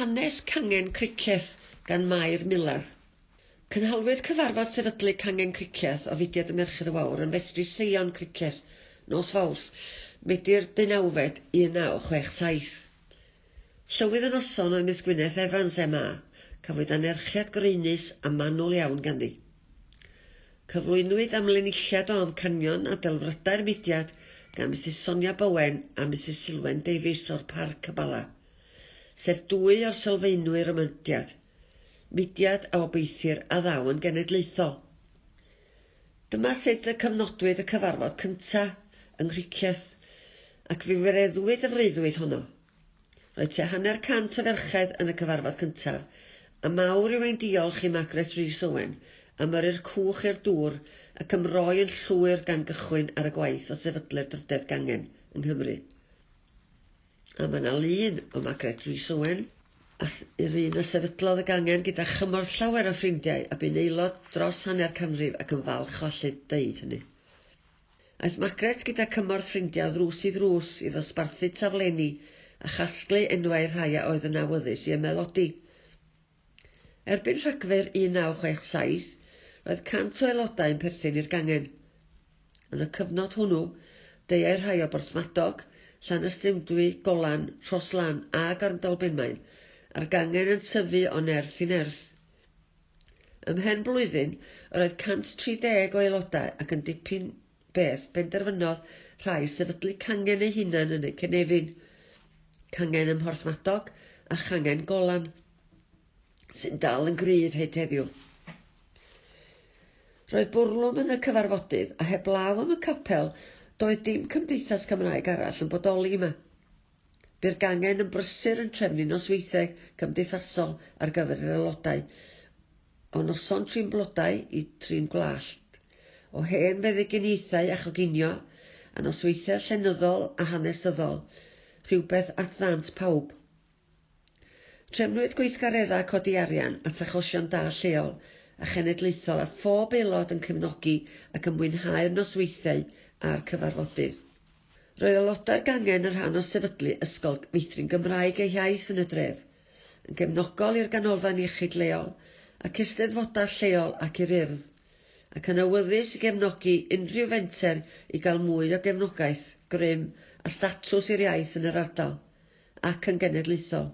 Hanes Cangen Cricieth gan Mair Miller. Cynhalwyd cyfarfod sefydlu Cangen Cricieth o Fudiad y Merched y Wawr yn festri Seion Cricieth, Nos Fawrs, Medi'r 1967. Llywydd y noson oedd Miss Gwyneth Evans MA, cafwyd anerchiad greunus a manwl iawn ganddi. Cyflwynwyd amlenilliad o amcanion a delfrydau'r mudiad gan Mrs Sonia Bowen a Mrs Sylwen Davies o'r Parc Cabala, sef dwy o'r sylfaenwyr y mudiad, mudiad a obeithir a ddaw yn genedlaethol. Dyma sut y cyfnodwyd y cyfarfod cyntaf yng Nghricieth ac fi wireddwyd y freuddwyd honno. Roedd tua 100 o ferched yn y cyfarfod cyntaf, a mawr yw ein diolch i Margaret Rhys Owen am yrru'r cwch i'r dŵr ac ymroi yn llwyr gan gychwyn ar y gwaith o sefydlu'r dryddedd gangen yng Nghymru. A mae yna lun o Margaret Rhys Owen, yr un o sefydlodd y gangen gyda chymorth llawer o ffrindiau a bu'n aelod dros 100 canrif ac yn falch o allu deud hynny. Aeth Margaret gyda cymorth ffrindiau ddrws i ddrws i ddosbarthu taflenni a chasglu enwau rhai a oedd yn awyddus i ymelodi. Erbyn Rhagfyr 1967, roedd 100 o aelodau yn perthyn i'r gangen. Yn y cyfnod hwnnw, deiau rhai o Borthmadog, Llanystumdwy, Golan, Rhoslan a Garndal Benmaen, a'r gangen yn tyfu o nerth i nerth. Ymhen blwyddyn, roedd 130 o aelodau ac yn dipyn beth benderfynodd rhai sefydlu cangen eu hunain yn eu cynefin, Cangen ym Mhorthmadog a Changen Golan, sy'n dal yn gryf hyd heddiw. Roedd bwrlwm yn y cyfarfodydd a heblaw am y capel doedd dim cymdeithas Cymraeg arall yn bodoli yma. Bu'r gangen yn brysur yn trefnu nosweithiau cymdeithasol ar gyfer yr aelodau, o noson trin blodau i trin gwlallt, o hen feddyginiaethau a choginio, a nosweithiau llenyddol a hanesyddol, rhywbeth at ddant pawb. Trefnwyd gweithgareddau codi arian at achosion da lleol a chenedlaethol a phob aelod yn cefnogi ac yn mwynhau'r nosweithiau a'r cyfarfodydd. Roedd aelodau'r gangen yn rhan o sefydlu ysgol meithrin Gymraeg eu iaith yn y dref, yn gefnogol i'r ganolfan iechyd leol ac eisteddfodau lleol ac i'r urdd, ac yn awyddus i gefnogi unrhyw fenter i gael mwy o gefnogaeth, grym a statws i'r iaith yn yr ardal, ac yn genedlaethol.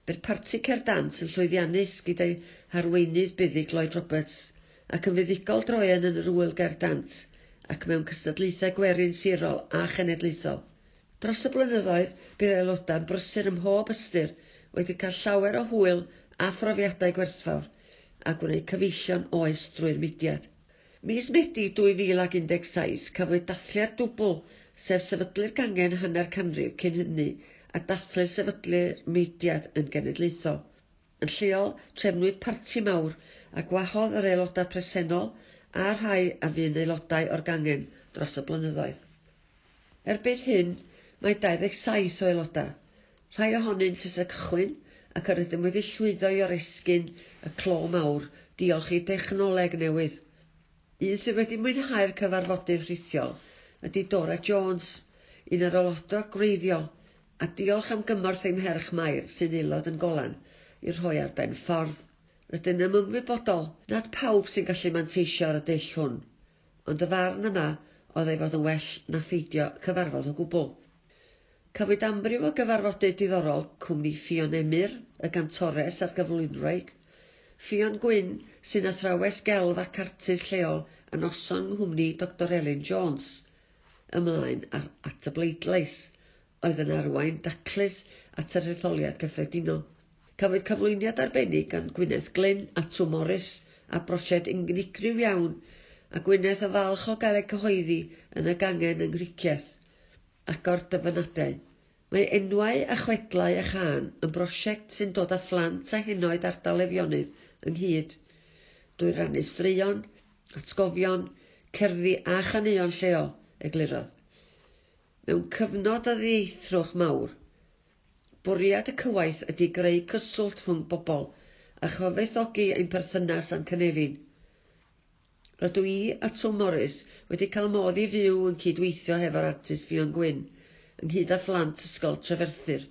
By'r parti Cerdant yn llwyddiannus gyda'i harweinydd buddig Lloyd Roberts ac yn fuddigol droean yn yr ŵyl Gerdant ac mewn cystadlaethau gwerin sirol a chenedlaethol. Dros y blynyddoedd, bydd aelodau yn brysur ym mhob ystyr wedi cael llawer o hwyl a phrofiadau gwerthfawr a gwneud cyfeillion oes drwy'r mudiad. Mis Medi 2017 cafwyd dathliad dwbl, sef sefydlu'r gangen 100 canrif cyn hynny a dathlu sefydlu'r mudiad yn genedlaethol. Yn lleol, trefnwyd parti mawr a gwahodd yr aelodau presennol a rhai a fu'n aelodau o'r gangen dros y blynyddoedd. Erbyn hyn, mae 27 o aelodau, rhai ohonynt ys y cychwyn ac yr ydym wedi llwyddo i oresgyn y clo mawr diolch i dechnoleg newydd. Un sydd wedi mwynhau'r cyfarfodydd rhithiol ydy Dora Jones, un o'r aelodau greiddiol, a diolch am gymorth ein merch Mair sy'n aelod yn Golan i rhoi ar ben ffordd. Rydyn yn ymwybodol nad pawb sy'n gallu manteisio ar y dull hwn, ond y farn yma oedd ei fod yn well na pheidio cyfarfod o gwbl. Cafwyd amryw o gyfarfodydd diddorol cwmni Ffion Emyr, y gantores a'r gyflwynwraig, Ffion Gwyn sy'n athrawes gelf ac artist lleol a noson nghwmni Dr Elin Jones, ymlaen at y bleidlais, oedd yn arwain daclus at yr etholiad gyffredinol. Cafwyd cyflwyniad arbennig gan Gwyneth Glyn a Tw Morris a brosied unigryw iawn, a Gwyneth y falch o gael ei cyhoeddi yn y gangen yng Nghricieth ac o'r dyfynadau. Mae enwau a chwedlau a chan yn brosiect sy'n dod â phlant a henoed ardal Efionydd ynghyd, drwy rannu straeon, atgofion, cerddi a chaneuon lleol, eglurodd. Mewn cyfnod o ddieithrwch mawr, bwriad y cywaith ydy greu cyswllt rhwng bobl a chyfoethogi ein perthynas a'n cynefin. Rydw i a Tw Morris wedi cael modd i fyw yn cydweithio hefo'r artist Ffion Gwyn, ynghyd â phlant ysgol Treferthyr.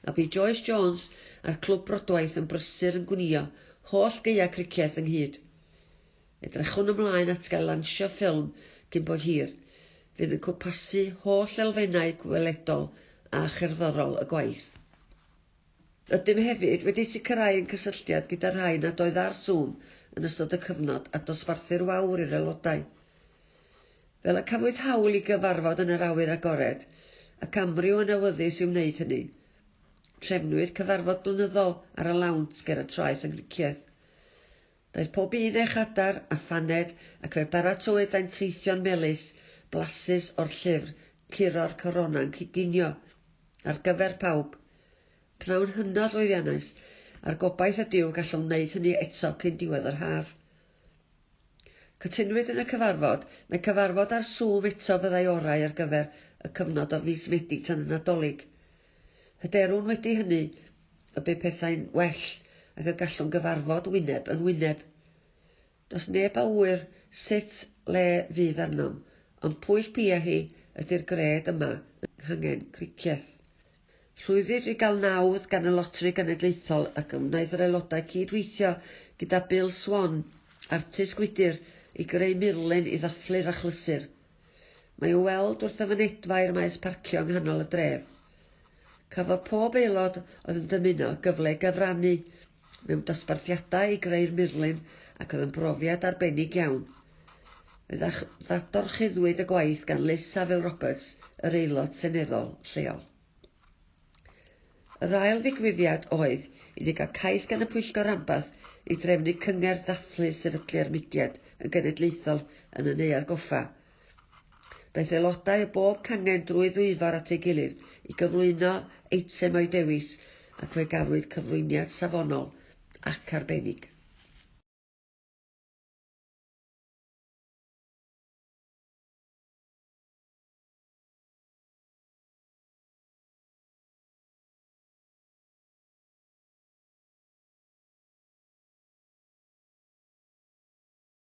a bu Joyce Jones a'r clwb brodwaith yn brysur yn gwnïo holl geia cricieth ynghyd. Edrychwn ymlaen at gael lansio ffilm cyn bo hir, fydd yn cwmpasu holl elfennau gweledol a cherddorol y gwaith. Rydym hefyd wedi sicrhau yn cysylltiad gyda'r rhain a doedd ar Zoom yn ystod y cyfnod a dosbarthu'r wawr i'r aelodau. Fel y cafwyd hawl i gyfarfod yn yr awyr agored, ac amryw yn awyddus i'w wneud hynny, trefnwyd cyfarfod blynyddol ar y lawnt ger y traeth yng Nghricieth. Daeth pob un eich adar a phaned ac fe baratowyd ein teithio'n melys, blasus o'r llyfr Curo'r Corona'n Ciginio ar gyfer pawb. Pnawn hynod lwyddiannus, a'r gobaith ydyw gallwn wneud hynny eto cyn diwedd yr haf. Cytunwyd yn y cyfarfod, mae cyfarfod ar Zoom eto fyddai orau ar gyfer y cyfnod o fis Medi tan y Nadolig. Hyderwn wedi hynny y bu pethau'n well ac y gallwn gyfarfod wyneb yn wyneb. Does neb a wyr sut le fydd arnom, ond pwyll pia hi ydy'r gred yma yng Nghangen Cricieth. Llwyddyd i gael nawdd gan y Loteri Genedlaethol ac wnaeth yr aelodau cydweithio gyda Bill Swan, artist gwydyr, i greu murlun i ddathlu'r achlysur. Mae i'w weld wrth y fynedfa i'r maes parcio yng nghanol y dref. Cafodd pob aelod oedd yn dymuno gyfle gyfrannu mewn dosbarthiadau i greu'r murlun ac oedd yn brofiad arbennig iawn. Fe ddadorchuddwyd y gwaith gan Liz Saville Roberts, yr aelod seneddol lleol. Yr ail ddigwyddiad oedd i ni gael cais gan y Pwyllgor Rhanbarth i drefnu cyngerdd ddathlu sefydlu'r mudiad yn genedlaethol yn y neuadd goffa. Daeth aelodau o bob cangen drwy ddwyfar at ei gilydd i gyflwyno eitem o'i dewis ac fe gafwyd cyflwyniad safonol ac arbennig.